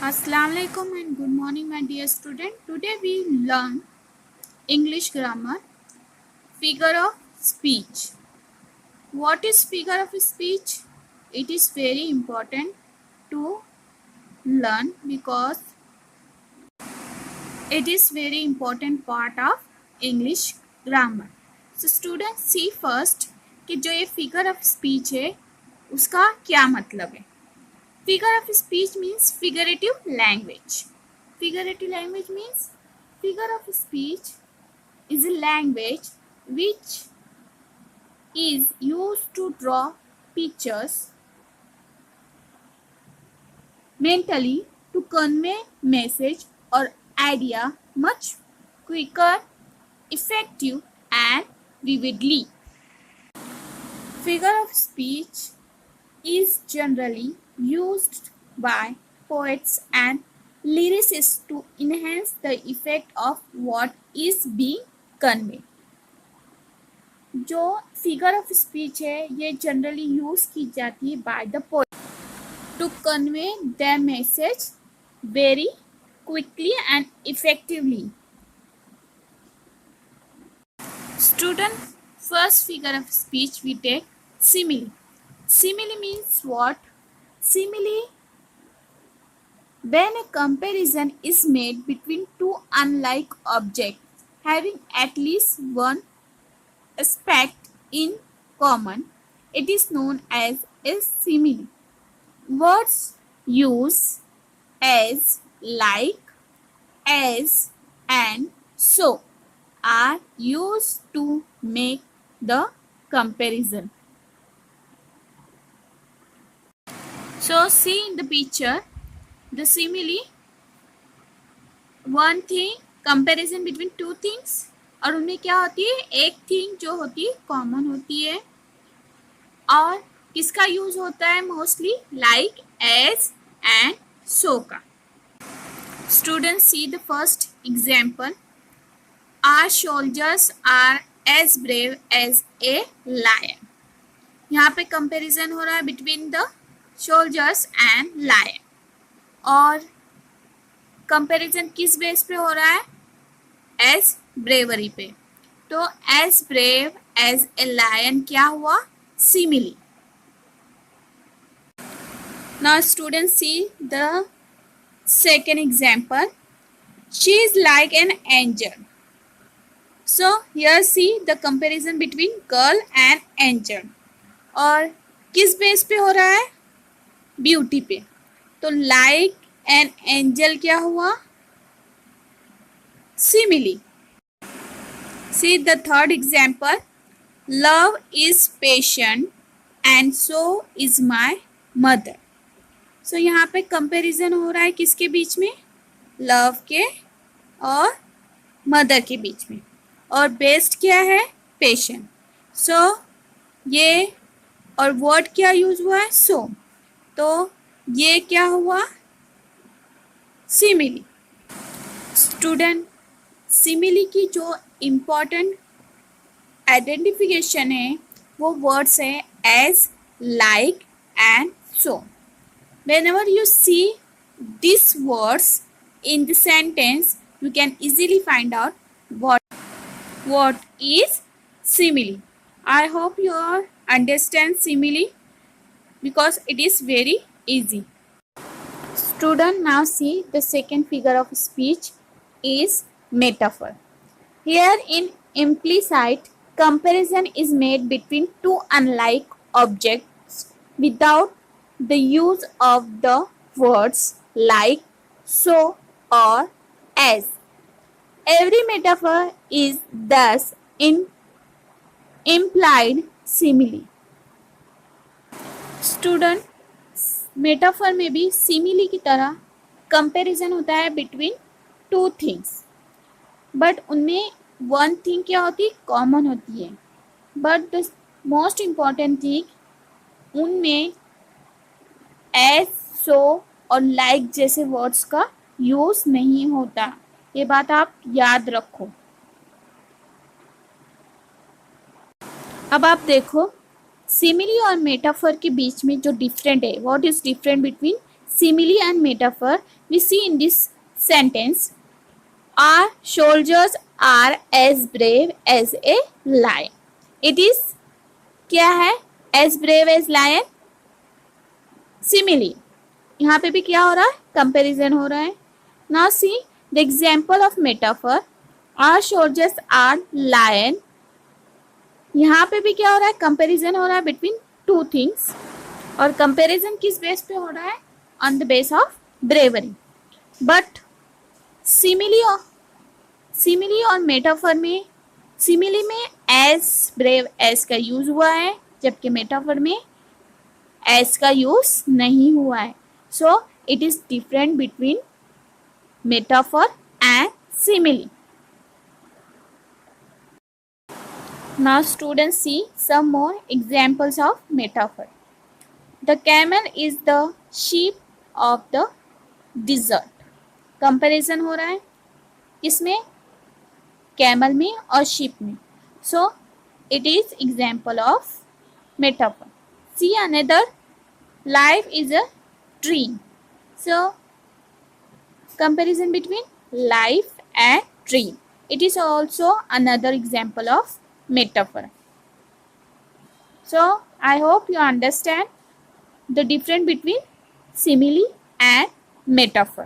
Assalamu alaikum and good morning, my dear student. Today we learn English grammar, figure of speech. What is figure of speech? It is very important to learn because it is very important part of English grammar. So students see first कि जो ये figure of speech है उसका क्या मतलब है. Figure of speech means figurative language. Figurative language means figure of speech is a language which is used to draw pictures mentally to convey message or idea much quicker, effective and vividly. Figure of speech is generally used by poets and lyricists to enhance the effect of what is being conveyed. जो figure of speech है ये generally use की जाती है by the poet to convey their message very quickly and effectively. Student, first figure of speech we take simile. Simile means what? Simile, when a comparison is made between two unlike objects having at least one aspect in common, it is known as a simile. Words used as, like, as, and so are used to make the comparison. So see in the picture the simile, one thing, comparison between two things, और उनमें क्या होती है, एक thing जो होती है common होती है और किसका यूज होता है mostly, like, as and so का. Students see the first example. Our soldiers are as brave as a lion. यहाँ पे कंपेरिजन हो रहा है between the soldiers and lion और कंपैरिजन किस बेस पे हो रहा है, एज ब्रेवरी पे. तो as brave as a lion क्या हुआ, simile. Now students see the second example. She is like an angel. So here see the comparison between girl and angel और किस बेस पे हो रहा है, ब्यूटी पे. तो लाइक एन एंजल क्या हुआ, simile. See the third example. Love is patient and so is my mother. So यहाँ पे कंपैरिजन हो रहा है किसके बीच में, लव के और मदर के बीच में और बेस्ड क्या है, पेशेंट. सो ये और वर्ड क्या यूज हुआ है, सो. तो ये क्या हुआ, सिमिली. स्टूडेंट, सिमिली की जो इम्पॉर्टेंट आइडेंटिफिकेशन है वो वर्ड्स है as, like and so. Whenever you see this words in the sentence you can easily find out what is simile. I hope you all understand simile because it is very easy. Student, now see the second figure of speech is metaphor. Here in implicit comparison is made between two unlike objects without the use of the words like, so or as. Every metaphor is thus in implied simile. Student, metaphor में भी simile की तरह comparison होता है between two things, but उनमें one thing क्या होती है, कॉमन होती है. But the most important thing उनमें एज, सो और लाइक जैसे वर्ड्स का यूज नहीं होता. ये बात आप याद रखो. अब आप देखो सिमिली और मेटाफर के बीच में जो डिफरेंट है, what is different between simile and metaphor, we see in this sentence, our soldiers are as brave as a lion. It is क्या है? as brave as lion, simile. यहाँ पे भी क्या हो रहा है? कंपेरिजन हो रहा है. Now see the example of metaphor. Our soldiers are lion. यहाँ पे भी क्या हो रहा है? कंपेरिजन हो रहा है बिटवीन टू थिंग्स. और कंपेरिजन किस बेस पे हो रहा है? On the base of bravery. But simile और मेटाफर में, सिमिली में एज ब्रेव एज का यूज हुआ है, जबकि मेटाफर में एज का यूज नहीं हुआ है. So it is different between metaphor and simile. Now students see some more examples of metaphor. The camel is the sheep of the desert. Comparison हो रहा है किसमें? कैमल में और शीप में. So it is example of metaphor. See another, life is a tree. So comparison between life and tree. It is also another example of metaphor. So I hope you understand the difference between simile and metaphor.